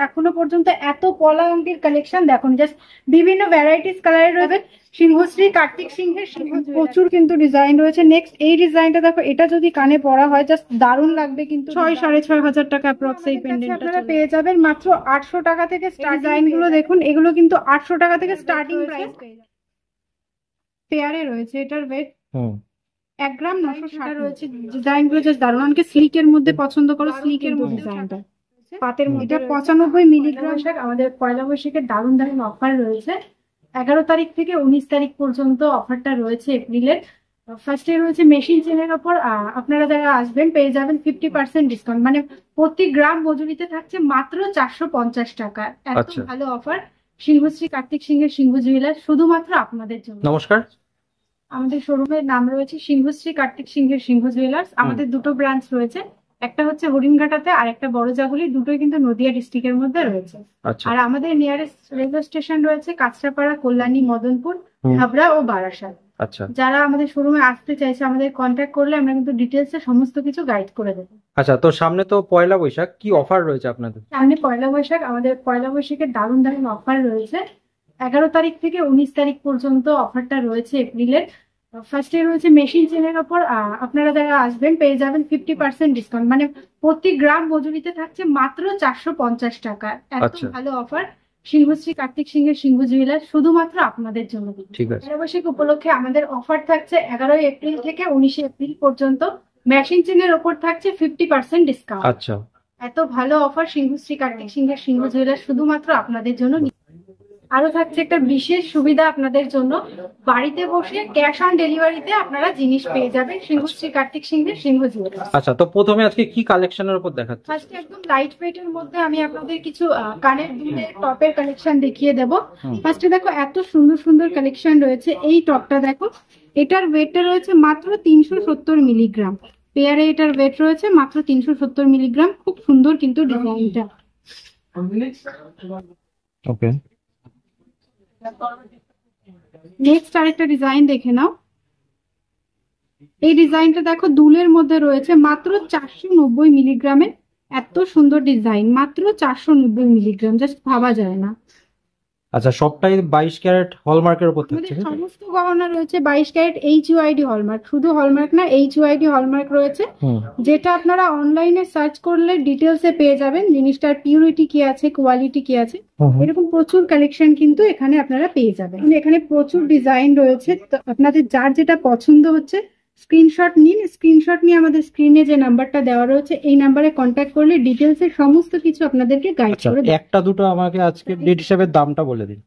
এখনো পর্যন্ত এত পলা অঙ্কের কালেকশন দেখুন, জাস্ট বিভিন্ন ভ্যারাইটিস কালারের রয়েছে। সিংহশ্রী কার্তিক সিংহের প্রচুর কিন্তু ডিজাইন রয়েছে। নেক্সট এই ডিজাইনটা দেখো, এটা যদি কানে পরা হয় জাস্ট দারুণ লাগবে। কিন্তু 6-6.5 টাকা অ্যাপ্রক্স এই পেন্ডেন্টটা আপনারা পেয়ে যাবেন মাত্র 800 টাকা থেকে। ডিজাইন গুলো দেখুন, এগুলো কিন্তু 800 টাকা থেকে স্টার্টিং প্রাইস পেয়ারে রয়েছে। এটার ওয়েট 1 গ্রাম 960 রয়েছে। ডিজাইন গুলো জাস্ট দারুণ। অনেকে সিল্কের মধ্যে পছন্দ করো, সিল্কের মধ্যে ডিজাইনটা পাতের মধ্যে 95 মিলিগ্রাম। আমাদের পয়লা বৈশাখের দারুণ দারুণ অফার রয়েছে। 11 তারিখ থেকে 19 তারিখ পর্যন্ত অফারটা রয়েছে এপ্রিলের। ফার্স্টে রয়েছে মেশিন চেনের ওপর আপনারা যারা আসবেন পেয়ে যাবেন 50% ডিসকাউন্ট, মানে প্রতি গ্রাম মজুরিতে থাকছে মাত্র 450 টাকা। এত ভালো অফার সিংহশ্রী কার্তিক সিংহের সিংহ জুয়েলার্স শুধুমাত্র আপনাদের জন্য। নমস্কার, আমাদের শোরুমের নাম রয়েছে সিংহশ্রী কার্তিক সিংহের সিংহ জুয়েলার্স। আমাদের দুটো ব্রাঞ্চ রয়েছে, একটা হচ্ছে হরিণঘাটাতে আর একটা বড়জাগুলি। দুটোই কিন্তু নদিয়া ডিস্ট্রিক্টের মধ্যে রয়েছে। আর আমাদের নিয়ারেস্ট রেলওয়ে স্টেশন রয়েছে কাঁচরাপাড়া, কল্যাণী, মদনপুর, হাবড়া ও বারাসাত। যারা আমাদের শোরুমে আসতে চাইছে আমাদের কন্ট্যাক্ট করলে আমরা কিন্তু ডিটেলসে সমস্ত কিছু গাইড করে দেবো। আচ্ছা, তো সামনে তো পয়লা বৈশাখ, কি অফার রয়েছে আপনাদের? সামনে পয়লা বৈশাখ, আমাদের পয়লা বৈশাখের দারুণ দারুণ অফার রয়েছে। 11 তারিখ থেকে 19 তারিখ পর্যন্ত অফারটা রয়েছে এপ্রিলের। ফার্স্টে রয়েছে মেশিন চেনের ওপর আপনারা যারা আসবেন পেয়ে যাবেন 50% ডিসকাউন্ট, মানে প্রতি গ্রাম মজুরিতে থাকছে মাত্র 450 টাকা। এত ভালো অফার সিংহশ্রী কার্তিক সিংহের সিংহ জুয়েলার্স শুধুমাত্র আপনাদের জন্য। ঠিক আছে, পয়লা বৈশাখ উপলক্ষে আমাদের অফার থাকছে 11 এপ্রিল থেকে 19 এপ্রিল পর্যন্ত। মেশিন চেনের ওপর থাকছে 50% ডিসকাউন্ট। আচ্ছা, এত ভালো অফার সিংহশ্রী কার্তিক সিংহের সিংহ জুয়েলার্স শুধুমাত্র আপনাদের জন্য। আরো থাকছে একটা বিশেষ সুবিধা আপনাদের জন্য, বাড়িতে বসে ক্যাশ অন ডেলিভারিতে আপনারা জিনিস পেয়ে যাবেন সিংহশ্রী কার্তিক সিংহের সিংহ জুয়েলার্স। আচ্ছা, তো প্রথমে আজকে কি কালেকশনের উপর দেখাচ্ছেন? ফার্স্টে একদম লাইট ওয়েট এর মধ্যে আমি আপনাদের কিছু কানের দুলের টপের কালেকশন দেখিয়ে দেব। ফার্স্টে দেখো এত সুন্দর সুন্দর কালেকশন রয়েছে। এই টপটা দেখো, এটার ওয়েটটা রয়েছে মাত্র 370 মিলিগ্রাম পেয়ারে। এটার ওয়েট রয়েছে মাত্র 370 মিলিগ্রাম। খুব সুন্দর কিন্তু ডিজাইনটা। ওকে, নেক্সট আরেকটা ডিজাইন দেখে নাও। এই ডিজাইনটা দেখো দুলের মধ্যে রয়েছে মাত্র 490 মিলিগ্রামের। এত সুন্দর ডিজাইন, মাত্র 490 মিলিগ্রাম, জাস্ট ভাবা যায় না। আচ্ছা, সবটাই 22 ক্যারেট হলমার্কের উপর থাকছে। সমস্ত গহনা রয়েছে 22 ক্যারেট HUID হলমার্ক। শুধু হলমার্ক না, HUID হলমার্ক রয়েছে, যেটা আপনারা অনলাইনে সার্চ করলে ডিটেলসে পেয়ে যাবেন জিনিসটার পিউরিটি কি আছে, কোয়ালিটি কি আছে। এরকম প্রচুর কালেকশন কিন্তু এখানে আপনারা পেয়ে যাবেন। এখানে প্রচুর ডিজাইন রয়েছে, আপনাদের যার যেটা পছন্দ হচ্ছে স্ক্রিনশট নিন। স্ক্রিনশট নিয়ে আমাদের স্ক্রিনে যে নাম্বারটা দেওয়া রয়েছে এই নাম্বারে কন্ট্যাক্ট করলে ডিটেলসে সমস্ত কিছু আপনাদেরকে গাইড করে দেব। একটা দুটো আমাকে আজকে ডেট হিসাবে দামটা বলে দিন।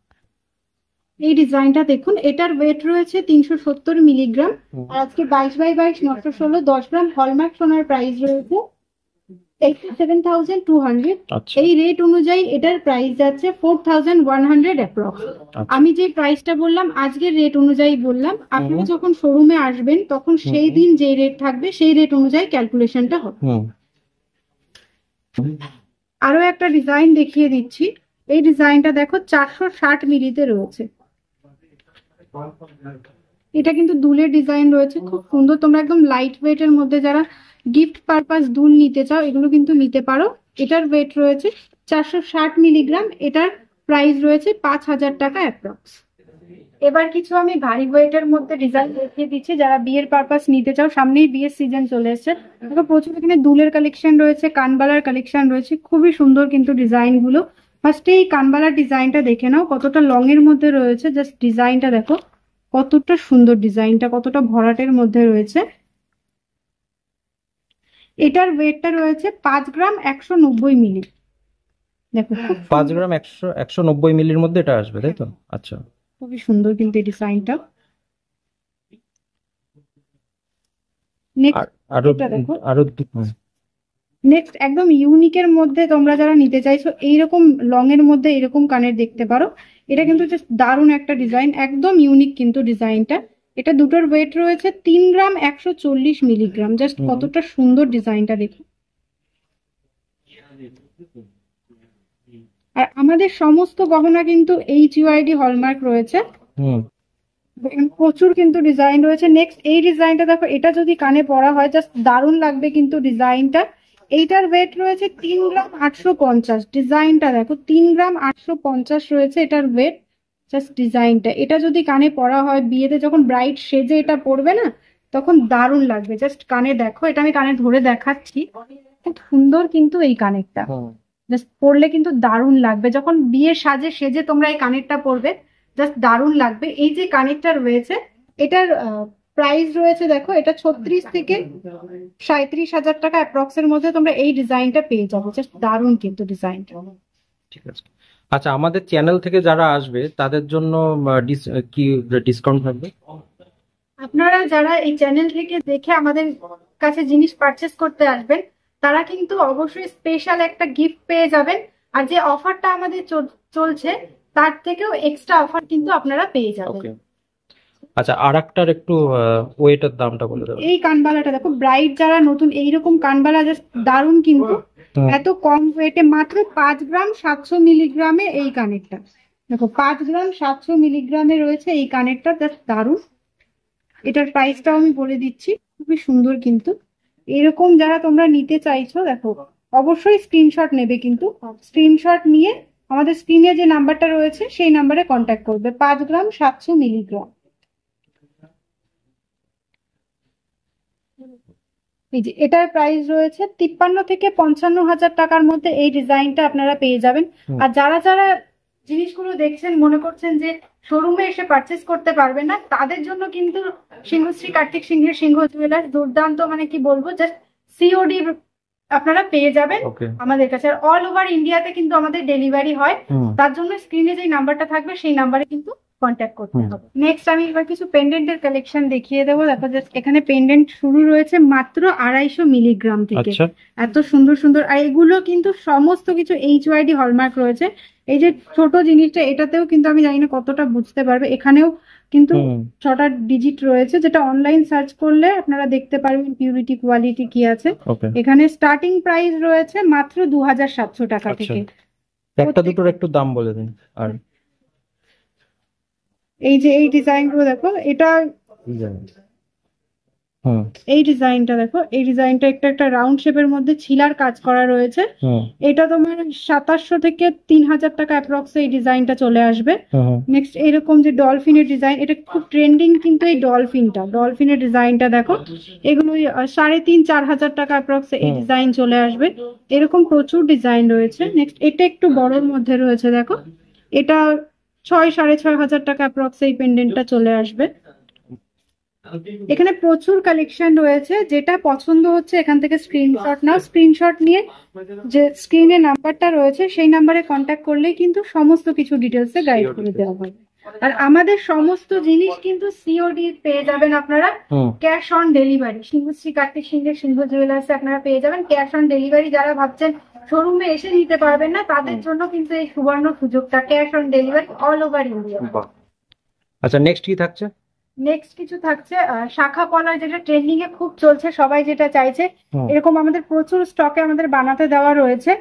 এই ডিজাইনটা দেখুন, এটার ওয়েট রয়েছে 370 মিলিগ্রাম। আর আজকে 22x22 916 10 গ্রাম হলমার্ক সোনার প্রাইস রয়েছে 87,200। এই রেট অনুযায়ী এটার প্রাইস যাচ্ছে 4,100 অ্যাপ্রক্স। আমি যে প্রাইসটা বললাম আজকের রেট অনুযায়ী বললাম, আপনি যখন শোরুমে আসবেন তখন সেই দিন যে রেট থাকবে সেই রেট অনুযায়ী ক্যালকুলেশনটা হবে। আরো একটা ডিজাইন দেখিয়ে দিচ্ছি। এই ডিজাইনটা দেখো 460 মিলিতে রয়েছে। এটা কিন্তু দুলের ডিজাইন রয়েছে, খুব সুন্দর। তোমরা একদম লাইট ওয়েট এর মধ্যে যারা গিফট পারপাস দুল নিতে চাও এগুলো কিন্তু নিতে পারো। এটার ওয়েট রয়েছে 460 মিলিগ্রাম। এটার প্রাইস রয়েছে 5,000 টাকা অ্যাপ্রক্স। এবার কিছু আমি ভারী ওয়েটের মধ্যে ডিজাইন দেখিয়ে দিচ্ছি যারা বিয়ের পারপাস নিতে চাও। সামনেই বিয়ের সিজন চলে এসেছে, প্রচুর এখানে দুলের কালেকশন রয়েছে, কানবালার কালেকশন রয়েছে। খুবই সুন্দর কিন্তু ডিজাইন গুলো। ফার্স্টে এই কানবালার ডিজাইনটা দেখে নাও, কতটা লং এর মধ্যে রয়েছে। জাস্ট ডিজাইনটা দেখো কতটা সুন্দর, ডিজাইনটা কতটা ভরাটের মধ্যে রয়েছে। এটার ওয়েটটা রয়েছে 5 গ্রাম 190 মিলি। দেখো 5 গ্রাম 190 মিলির মধ্যে এটা আসবে, তাই তো? আচ্ছা, খুবই সুন্দর কিন্তু এই ডিজাইনটা। নেক্সট একদম ইউনিকের মধ্যে তোমরা যারা নিতে চাইছো এইরকম লং এর মধ্যে এরকম কানের দেখতে পারো। এটা কিন্তু জাস্ট দারুণ একটা ডিজাইন, একদম ইউনিক কিন্তু ডিজাইনটা। এটা দুটোর ওয়েট রয়েছে 3 গ্রাম 140 মিলিগ্রাম। জাস্ট কতটা সুন্দর ডিজাইনটা দেখো। আর আমাদের সমস্ত গহনা কিন্তু HUID হলমার্ক রয়েছে। প্রচুর কিন্তু ডিজাইন রয়েছে। নেক্সট এই ডিজাইনটা দেখো, এটা যদি কানে পরা হয় জাস্ট দারুণ লাগবে কিন্তু ডিজাইনটা। এইটার ওয়েট রয়েছে 3 গ্রাম 850। ডিজাইনটা দেখো, 3 গ্রাম 850 রয়েছে এটার ওয়েট। জাস্ট ডিজাইনটা, এটা যদি কানে পরা হয় বিয়েতে যখন ব্রাইড সেজে এটা পরবে না, তখন দারুণ লাগবে। জাস্ট কানে দেখো, এটা আমি কানে ধরে দেখাচ্ছি, খুব সুন্দর কিন্তু এই কানেরটা। হুম। জাস্ট পরলে কিন্তু দারুণ লাগবে, যখন বিয়ে সাজে সেজে তোমরা এই কানেরটা পরবে জাস্ট দারুণ লাগবে। এই যে কানেরটা রয়েছে, এটার প্রাইস রয়েছে দেখো, এটা 36 থেকে 37 হাজার টাকা অ্যাপ্রক্স এর মধ্যে তোমরা এই ডিজাইনটা পেয়ে যাবে। জাস্ট দারুণ কিন্তু ডিজাইনটা। ঠিক আছে। আচ্ছা, আমাদের চ্যানেল থেকে যারা আসবে তাদের জন্য কি ডিসকাউন্ট থাকবে? আপনারা যারা এই চ্যানেল থেকে দেখে আমাদের কাছে জিনিস পারচেস করতে আসবেন, তারা কিন্তু অবশ্যই স্পেশাল একটা গিফট পেয়ে যাবেন। আর যে অফারটা আমাদের চলছে, তার থেকেও এক্সট্রা অফার কিন্তু আপনারা পেয়ে যাবেন। ওকে। আচ্ছা, আর একটার একটু ওয়েটের দামটা বলে দেবেন। এই কানবালাটা দেখো, ব্রাইড যারা নতুন এইরকম কানবালা জাস্ট দারুণ কিন্তু। এত কম ওয়েটে মাত্র 5 গ্রাম 700 মিলিগ্রামে এই কানেরটা দেখো, 5 গ্রাম 700 মিলিগ্রামে রয়েছে এই কানেরটা, জাস্ট দারুণ। এটার প্রাইসটাও আমি বলে দিচ্ছি, খুবই সুন্দর কিন্তু। এরকম যারা তোমরা নিতে চাইছো দেখো, অবশ্যই স্ক্রিনশট নেবে, কিন্তু স্ক্রিনশট নিয়ে আমাদের স্ক্রিনে যে নাম্বারটা রয়েছে সেই নাম্বারে কন্ট্যাক্ট করবে। 5 গ্রাম 700 মিলিগ্রাম। এই যে এটার প্রাইস রয়েছে 53 থেকে 55 হাজার টাকার মধ্যে এই ডিজাইনটা আপনারা পেয়ে যাবেন। আর যারা যারা জিনিসগুলো দেখছেন মনে করছেন যে শোরুমে এসে পারচেস করতে পারবে না, তাদের জন্য কিন্তু সিংহশ্রী কার্তিক সিংহের সিংহ জুয়েলার্স দুর্দান্ত, মানে কি বলবো, জাস্ট সিওডি আপনারা পেয়ে যাবেন ওকে। আমাদের কাছে। আর অল ওভার ইন্ডিয়াতে কিন্তু আমাদের ডেলিভারি হয়। তার জন্য স্ক্রিনে যে নাম্বারটা থাকবে সেই নাম্বারে কিন্তু কন্ট্যাক্ট করতে হবে। নেক্সট আমি এবার কিছু পেন্ডেন্টের কালেকশন দেখিয়ে দেবো। দেখো জাস্ট এখানে পেন্ডেন্ট শুরু রয়েছে মাত্র 250 মিলিগ্রাম থেকে। আচ্ছা। এত সুন্দর সুন্দর, আর এগুলো কিন্তু সমস্ত কিছু HYD হলমার্ক রয়েছে। এই যে ছোট জিনিসটা, এটাতেও কিন্তু আমি জানি না কতটা বুঝতে পারবে, এখানেও কিন্তু 6টা ডিজিট রয়েছে, যেটা অনলাইন সার্চ করলে আপনারা দেখতে পারবেন পিউরিটি কোয়ালিটি কি আছে। ওকে। এখানে স্টার্টিং প্রাইস রয়েছে মাত্র 2700 টাকা আচ্ছা। থেকে। একটা দুটোর একটু দাম বলে দিন। আর এই যে এই ডিজাইন গুলো দেখো, এটা এই ডিজাইনটা দেখো, এই ডিজাইনটা একটা একটা রাউন্ড শেপের মধ্যে ছিলার কাজ করা রয়েছে। এটা তোমার 2700 থেকে 3000 টাকা অ্যাপ্রক্স এই ডিজাইনটা চলে আসবে। নেক্সট এরকম যে ডলফিনের ডিজাইন, এটা খুব ট্রেন্ডিং কিন্তু এই ডলফিনের ডিজাইনটা দেখো, এগুলো 3500-4000 টাকা অ্যাপ্রক্স এই ডিজাইন চলে আসবে। এরকম প্রচুর ডিজাইন রয়েছে। নেক্সট এটা একটু বড়র মধ্যে রয়েছে দেখো, এটা 6-6500 টাকা অ্যাপ্রক্স এই পেন্ডেন্টটা চলে আসবে। এখানে প্রচুর কালেকশন রয়েছে, যেটা পছন্দ হচ্ছে এখান থেকে স্ক্রিনশট নাও। স্ক্রিনশট নিয়ে যে স্ক্রিনে নাম্বারটা রয়েছে সেই নাম্বারে কন্ট্যাক্ট করলেই কিন্তু সমস্ত কিছু ডিটেলসে গাইড করে দেওয়া হবে। আর আমাদের সমস্ত জিনিস কিন্তু সিওডি পেয়ে যাবেন আপনারা, cash on delivery. Singhashri Kartik সিংহের সিংহ জুয়েলার্সে আপনারা পেয়ে যাবেন ক্যাশ অন ডেলিভারি। যারা ভাবছেন শোরুমে এসে নিতে পারবেন না, তাদের জন্য কিন্তু এই সুবর্ণ সুযোগটা, cash on delivery all over India. আচ্ছা, নেক্সট কি থাকছে? নেক্সট কিছু থাকছে শাখা পলার, যেটা ট্রেন্ডিং এ খুব চলছে, সবাই যেটা চাইছে। এরকম আমাদের প্রচুর স্টকে আমাদের বানাতে দেওয়া রয়েছে,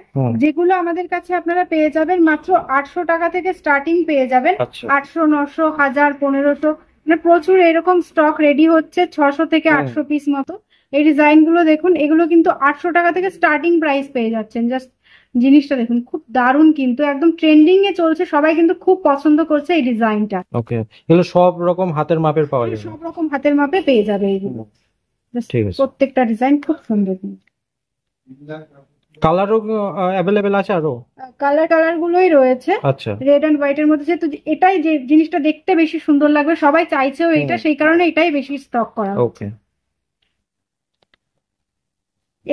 যেগুলো আমাদের কাছে আপনারা পেয়ে যাবেন মাত্র 800 টাকা থেকে স্টার্টিং পেয়ে যাবেন। 800, 900, 1000, 1500, মানে প্রচুর এরকম স্টক রেডি হচ্ছে, 600 থেকে 800 পিস মতো। এই ডিজাইন গুলো দেখুন, এগুলো কিন্তু 800 টাকা থেকে স্টার্টিং প্রাইস পেয়ে যাচ্ছেন। জাস্ট জিনিসটা দেখুন, খুব দারুণ কিন্তু, একদম ট্রেন্ডিং এ চলছে, সবাই কিন্তু খুব পছন্দ করছে এই ডিজাইনটা। ওকে, এগুলো সব রকম হাতের মাপের পাওয়া যাবে? সব রকম হাতের মাপে পেয়ে যাবে এগুলো। ঠিক আছে। প্রত্যেকটা ডিজাইন খুব সুন্দর। কালারও অ্যাভেলেবেল আছে আরো? কালার গুলোই রয়েছে। আচ্ছা। রেড এন্ড হোয়াইট এর মধ্যে, যেহেতু এটাই যে জিনিসটা দেখতে বেশি সুন্দর লাগবে, সবাই চাইছেও এটা, সেই কারণে এটাই বেশি স্টক করা। ওকে।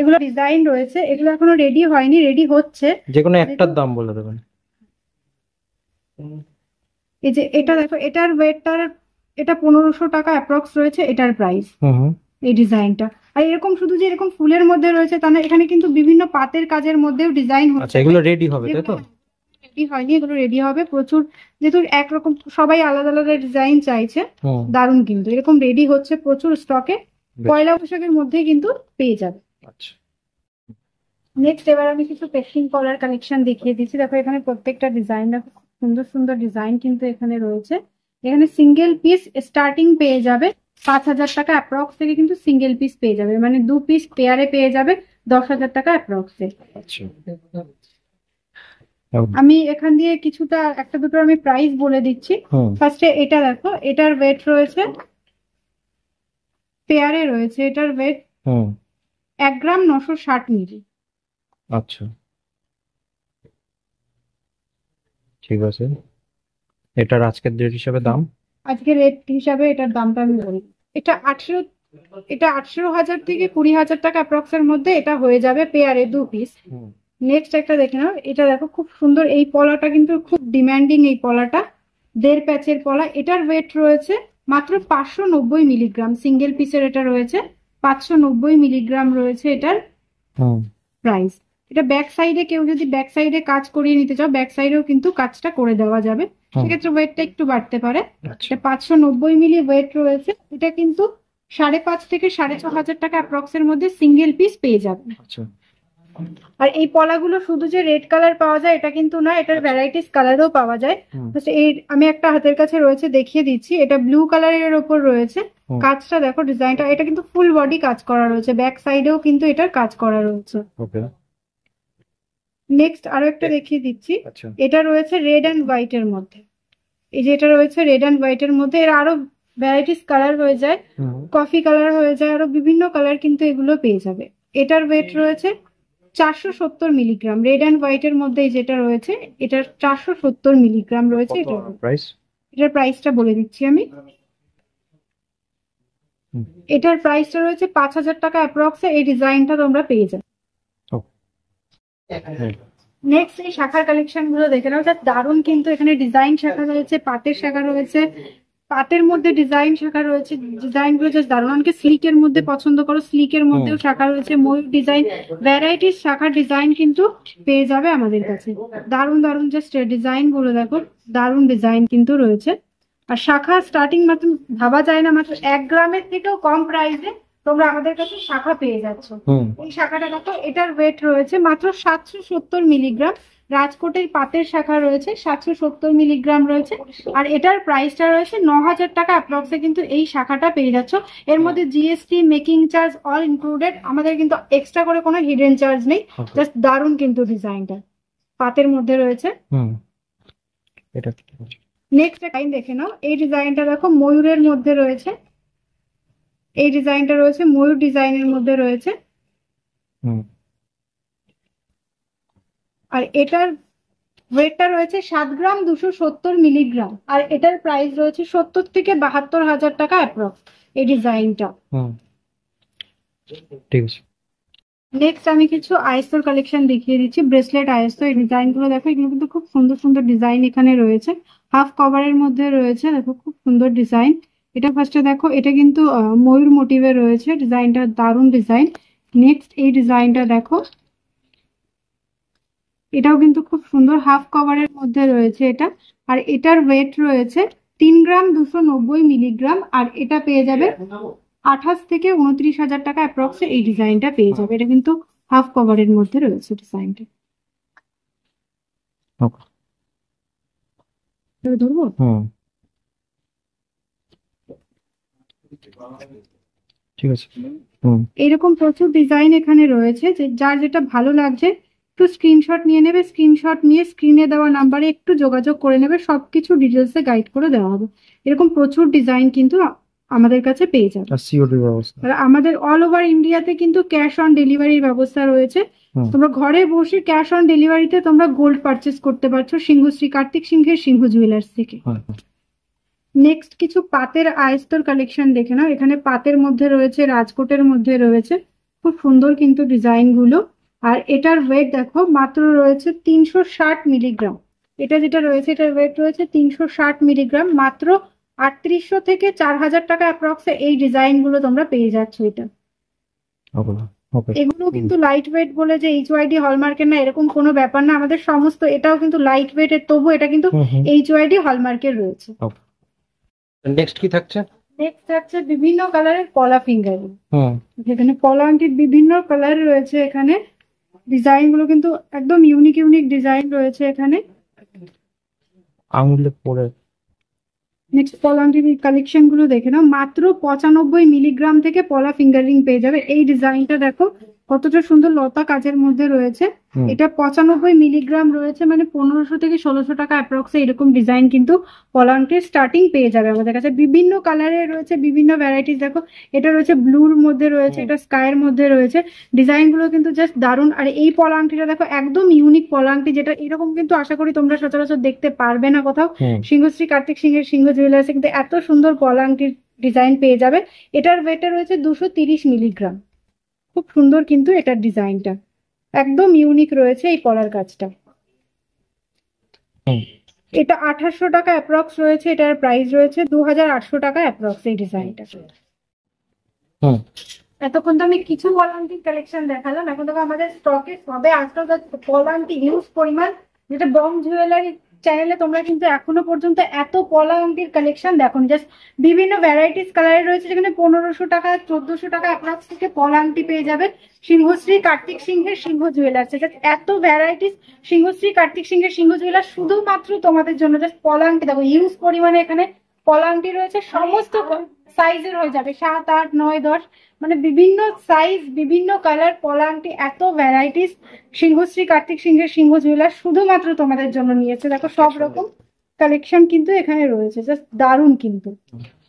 এগুলো ডিজাইন রয়েছে, এগুলো এখনো রেডি হয়নি, রেডি হচ্ছে। যে কোনো একটার দাম বলে দেবেন। এই যে এটা দেখো, এটার ওয়েটটার, এটা 1500 টাকা অ্যাপ্রক্স রয়েছে এটার প্রাইস, এই ডিজাইনটা। আর এরকম শুধু যে এরকম ফুলের মধ্যে রয়েছে তা না, এখানে কিন্তু বিভিন্ন পাতের কাজের মধ্যেও ডিজাইন হচ্ছে। আচ্ছা, এগুলো রেডি হবে তাই তো? রেডি হয়নি, এগুলো রেডি হবে। প্রচুর, যেহেতু একরকম সবাই আলাদা আলাদা ডিজাইন চাইছে, দারুণ কিন্তু। এরকম রেডি হচ্ছে প্রচুর স্টকে, পয়লা বৈশাখের মধ্যেই কিন্তু পেয়ে যাবে। আচ্ছা। নেক্সট এবার আমি কিছু পেস্টিং কলার কালেকশন দেখিয়ে দিচ্ছি। দেখো এখানে প্রত্যেকটা ডিজাইন দেখো, সুন্দর সুন্দর ডিজাইন কিন্তু এখানে রয়েছে। এখানে সিঙ্গেল পিস স্টার্টিং পেয়ে যাবে 5000 টাকা অ্যাপ্রক্স থেকে, কিন্তু সিঙ্গেল পিস পেয়ে যাবে, মানে 2 পিস পেয়ারে পেয়ে যাবে 10,000 টাকা অ্যাপ্রক্সে। আচ্ছা। আমি এখান দিয়ে কিছুটা একটা দুটো আমি প্রাইস বলে দিচ্ছি। হুম ফার্স্টে এটা দেখো, এটার ওয়েট রয়েছে, পেয়ারে রয়েছে, এটার ওয়েট হুম 1 গ্রাম 960 মিলি। আচ্ছা, ঠিক আছে। এটার আজকের ডেট হিসাবে দাম? আজকে রেট হিসাবে এটার দামটা আমি বলি, এটা 18,000 থেকে 20,000 টাকা অ্যাপ্রক্স এর মধ্যে এটা হয়ে যাবে পেয়ারে 2 পিস। হুম নেক্সট একটা দেখে নাও, এটা দেখো খুব সুন্দর, এই পলাটা কিন্তু খুব ডিমান্ডিং, এই পলাটা 1.5 প্যাচের পলা। এটার ওয়েট রয়েছে মাত্র 590 মিলিগ্রাম, সিঙ্গেল পিসের এটা রয়েছে 590 মিলিগ্রাম রয়েছে এটার হুম প্রাইস। এটা ব্যাক সাইডে কেউ যদি ব্যাক সাইডে কাজ করিয়ে নিতে চাও, ব্যাক সাইডেও কিন্তু কাজটা করে দেওয়া যাবে, হুম সেক্ষেত্রে ওয়েটটা একটু বাড়তে পারে। আচ্ছা এটা 590 মিলি ওয়েট রয়েছে, এটা কিন্তু 5.5 থেকে 6,500 টাকা অ্যাপ্রক্স এর মধ্যে সিঙ্গেল পিস পেয়ে যাবে। আচ্ছা আর এই পলাগুলো শুধু যে রেড কালার পাওয়া যায় এটা কিন্তু না, এটার ভ্যারাইটিস কালারও পাওয়া যায়। হুম Just এই আমি একটা হাতের কাছে রয়েছে দেখিয়ে দিচ্ছি, এটা ব্লু কালারের ওপর রয়েছে, হুম কাজটা দেখো, ডিজাইনটা, এটা কিন্তু ফুল বডি কাজ করা রয়েছে, ব্যাক সাইডেও কিন্তু এটার কাজ করা রয়েছে। ওকে নেক্সট আরো একটা দেখিয়ে দিচ্ছি, আচ্ছা এটা রয়েছে রেড অ্যান্ড হোয়াইট এর মধ্যে। এই যে এটা রয়েছে রেড অ্যান্ড হোয়াইট এর মধ্যে, এর আরো ভ্যারাইটিস কালার হয়ে যায়, হুম কফি কালার হয়ে যায়, আরো বিভিন্ন কালার কিন্তু এগুলো পেয়ে যাবে। এটার ওয়েট রয়েছে 470 মিলিগ্রাম, রেড অ্যান্ড হোয়াইট এর মধ্যে এই যেটা রয়েছে এটার 470 মিলিগ্রাম রয়েছে। কত প্রাইস? এটার প্রাইসটা বলে দিচ্ছি আমি, হুম এটার প্রাইসটা রয়েছে 5,000 টাকা অ্যাপ্রক্সে, এই ডিজাইনটা তোমরা পেয়ে যাবে। ও হ্যাঁ নেক্সট এই শাখার কালেকশন গুলো দেখে নাও, যা দারুণ, কিন্তু এখানে ডিজাইন শাখা রয়েছে, পাতের শাখা রয়েছে, পাতের মধ্যে ডিজাইন শাখা রয়েছে, ডিজাইন গুলো জাস্ট দারুণ। অনেকে সিল্কের মধ্যে পছন্দ করো, সিল্কের মধ্যেও শাখা রয়েছে, ময়ূর ডিজাইন, ভ্যারাইটিস শাখার ডিজাইন কিন্তু পেয়ে যাবে আমাদের কাছে। দারুণ দারুণ জাস্ট ডিজাইন গুলো দেখো, দারুণ ডিজাইন কিন্তু রয়েছে। আর শাখা স্টার্টিং মাত্র ভাবা যায় না, মাত্র 1 গ্রামের থেকেও কম প্রাইসে তোমরা আমাদের কাছে শাখা পেয়ে যাচ্ছ। হুম এই শাখাটা দেখো, এটার ওয়েট রয়েছে মাত্র 770 মিলিগ্রাম, রাজকোটের পাতের শাখা রয়েছে 770 মিলিগ্রাম রয়েছে, আর এটার প্রাইসটা রয়েছে 9,000 টাকা অ্যাপ্রক্সে কিন্তু এই শাখাটা পেয়ে যাচ্ছ। এর মধ্যে GST, making charge all included, আমাদের কিন্তু এক্সট্রা করে কোনো হিডেন চার্জ নেই। ওকে জাস্ট দারুণ কিন্তু ডিজাইনটা পাতের মধ্যে রয়েছে। হুম এটা নেক্সট ডিজাইন দেখে নাও, এই ডিজাইনটা দেখো ময়ূরের মধ্যে রয়েছে, এই ডিজাইনটা রয়েছে ময়ূর ডিজাইনের মধ্যে রয়েছে, হুম আর এটার ওয়েটটা রয়েছে 7 গ্রাম 270 মিলিগ্রাম, আর এটার প্রাইস রয়েছে 70 থেকে 72,000 টাকা অ্যাপ্রক্স এই ডিজাইনটা। হুম ঠিক আছে। নেক্সট আমি কিছু আইএসওর কালেকশন দেখিয়ে দিচ্ছি, ব্রেসলেট আইএসও, এই ডিজাইন গুলো দেখো, এগুলো কিন্তু খুব সুন্দর সুন্দর ডিজাইন এখানে রয়েছে, হাফ কভারের মধ্যে রয়েছে, দেখো খুব সুন্দর ডিজাইন। এটা ফার্স্টে দেখো, এটা কিন্তু ময়ূর মোটিভে রয়েছে, ডিজাইনটা দারুণ ডিজাইন। নেক্সট এই ডিজাইনটা দেখো, এটাও কিন্তু খুব সুন্দর, হাফ কভারের মধ্যে রয়েছে এটা, আর এটার ওয়েট রয়েছে 3 গ্রাম 290 মিলিগ্রাম, আর এটা পেয়ে যাবে 28 থেকে 29,000 টাকা অ্যাপ্রক্সে এই ডিজাইনটা পেয়ে যাবে। এটা কিন্তু হাফ কভারের মধ্যে রয়েছে ডিজাইনটা। ওকে এবার ধরবো, হুম ঠিক আছে। হুম এইরকম প্রচুর ডিজাইন এখানে রয়েছে, যে যার যেটা ভালো লাগছে একটু স্ক্রিনশট নিয়ে নেবে, স্ক্রিনশট নিয়ে স্ক্রিনে দেওয়া নাম্বারে একটু যোগাযোগ করে নেবে, সবকিছু ডিটেলসে গাইড করে দেওয়া হবে। এরকম প্রচুর ডিজাইন কিন্তু আমাদের কাছে পেয়ে যাবে। আর সিওডি ব্যবস্থা? আর আমাদের অল ওভার ইন্ডিয়াতে কিন্তু ক্যাশ অন ডেলিভারির ব্যবস্থা রয়েছে, হুম তোমরা ঘরে বসে ক্যাশ অন ডেলিভারিতে তোমরা গোল্ড পারচেস করতে পারছো সিংহশ্রী কার্তিক সিংহের সিংহ জুয়েলার্স থেকে। হ্যাঁ নেক্সট কিছু পাতের আয়স্তর কালেকশন দেখে নাও, এখানে পাতের মধ্যে রয়েছে, রাজকোটের মধ্যে রয়েছে, খুব সুন্দর কিন্তু ডিজাইন গুলো। আর এটার ওয়েট দেখো মাত্র রয়েছে 360 মিলিগ্রাম, এটা যেটা রয়েছে এটার ওয়েট রয়েছে 360 মিলিগ্রাম, মাত্র 3800 থেকে 4,000 টাকা অ্যাপ্রক্সে এই ডিজাইন গুলো তোমরা পেয়ে যাচ্ছ। এটা ওকে ওকে এগুলো কিন্তু লাইট ওয়েট বলে যে এইচওআইডি হলমার্কের না, এরকম কোনো ব্যাপার না, আমাদের সমস্ত এটাও কিন্তু লাইট ওয়েট এর, তবু এটা কিন্তু হুম হুম এইচওআইডি হলমার্কের রয়েছে। ওকে। নেক্সট কি থাকছে? নেক্সট থাকছে বিভিন্ন কালারের পলা ফিঙ্গারিং, হুম যেখানে পলা আংটির বিভিন্ন কালার রয়েছে, এখানে ডিজাইন গুলো কিন্তু একদম ইউনিক ইউনিক ডিজাইন রয়েছে এখানে। আঙুলে পরে নেক্সট পলা আংটির কালেকশন গুলো দেখে নাও, মাত্র 95 মিলিগ্রাম থেকে পলা ফিঙ্গারিং পেয়ে যাবে। এই ডিজাইনটা দেখো, কতটা সুন্দর লতা কাজের মধ্যে রয়েছে। হুম। এটা 95 মিলিগ্রাম রয়েছে, মানে 1500 থেকে 1600 টাকা অ্যাপ্রক্সে এরকম ডিজাইন কিন্তু পলাঙ্কির স্টার্টিং পেয়ে যাবে আমাদের কাছে। বিভিন্ন কালারের রয়েছে, বিভিন্ন ভ্যারাইটিস। দেখো এটা রয়েছে ব্লুর মধ্যে রয়েছে, এটা স্কাইয়ের মধ্যে রয়েছে। ডিজাইন গুলো কিন্তু জাস্ট দারুণ। আর এই পলাঙ্কিটা দেখো একদম ইউনিক পলাঙ্কি, যেটা এরকম কিন্তু আশা করি তোমরা সচরাচর দেখতে পারবে না কোথাও। হুম। সিংহশ্রী কার্তিক সিংহের সিংহ জুয়েলার্সে কিন্তু এত সুন্দর পলাঙ্কির ডিজাইন পেয়ে যাবে। এটার ওয়েটে রয়েছে 230 মিলিগ্রাম। খুব সুন্দর কিন্তু এটার ডিজাইনটা একদম ইউনিক রয়েছে এই পলার কাজটা। হুম। এটা 2800 টাকা অ্যাপ্রক্স রয়েছে, এটার প্রাইস রয়েছে 2800 টাকা অ্যাপ্রক্স এই ডিজাইনটা। হুম। এতক্ষণ তো আমি কিছু পলান্টির কালেকশন দেখালাম, এখন দেখো আমাদের স্টকে সবে আজকাল পলান্টি হিউজ পরিমাণ, যেটা বং জুয়েলারি চ্যানেলে তোমরা কিন্তু এখনো পর্যন্ত এত পলান্টির কালেকশন দেখো। জাস্ট বিভিন্ন ভ্যারাইটিস কালারের রয়েছে, যেখানে 1500 টাকা 1400 টাকা অ্যাপ্রক্স থেকে পলান্টি পেয়ে যাবে সিংহশ্রী কার্তিক সিংহের সিংহ জুয়েলার্স। এত ভ্যারাইটিস সিংহশ্রী কার্তিক সিংহের সিংহ জুয়েলার্স শুধুমাত্র তোমাদের জন্য। জাস্ট পলান্টি দেখো, হিউজ পরিমাণে এখানে পলান্টি রয়েছে, সমস্ত সাইজের হয়ে যাবে, 7, 8, 9, 10, মানে বিভিন্ন সাইজ বিভিন্ন কালার পলান্টি, এত ভ্যারাইটিস সিংহশ্রী কার্তিক সিংহের সিংহ জুয়েলার্স শুধুমাত্র তোমাদের জন্য নিয়েছে। দেখো সব রকম কালেকশন কিন্তু এখানে রয়েছে, জাস্ট দারুণ কিন্তু।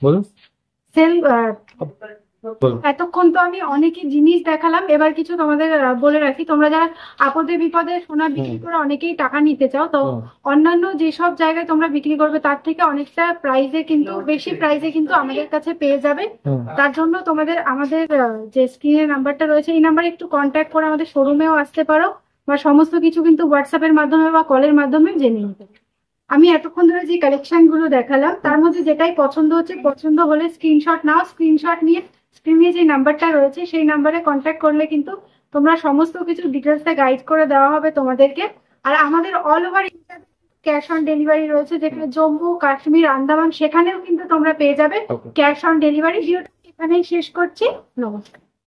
বলুন। সেল বলুন। এতক্ষণ তো আমি অনেকই জিনিস দেখালাম, এবার কিছু তোমাদের বলে রাখি। তোমরা যারা আপদে বিপদে সোনা বিক্রি করে অনেকেই টাকা নিতে চাও, তো অন্যান্য যেসব জায়গায় তোমরা বিক্রি করবে তার থেকে অনেকটা প্রাইসে কিন্তু বেশি প্রাইসে কিন্তু আমাদের কাছে পেয়ে যাবে। হুম। তার জন্য তোমাদের আমাদের যে স্ক্রিনের নাম্বারটা রয়েছে এই নাম্বারে একটু কন্ট্যাক্ট করে আমাদের শোরুমেও আসতে পারো, বা সমস্ত কিছু কিন্তু হোয়াটসঅ্যাপের মাধ্যমে বা কলের মাধ্যমে জেনে নিতে পারো। আমি এতক্ষণ ধরে যে কালেকশন গুলো দেখালাম তার মধ্যে যেটাই পছন্দ হচ্ছে, পছন্দ হলে স্ক্রিনশট নাও, স্ক্রিনশট নিয়ে স্ক্রিনে যে নাম্বারটা রয়েছে সেই নাম্বারে কন্ট্যাক্ট করলে কিন্তু তোমরা সমস্ত কিছু ডিটেলসে গাইড করে দেওয়া হবে তোমাদেরকে। আর আমাদের all over India cash on delivery রয়েছে, যেখানে জম্মু কাশ্মীর আন্দামান সেখানেও কিন্তু তোমরা পেয়ে যাবে Okay. Cash on delivery. ভিডিওটা এখানেই শেষ করছি, নমস্কার।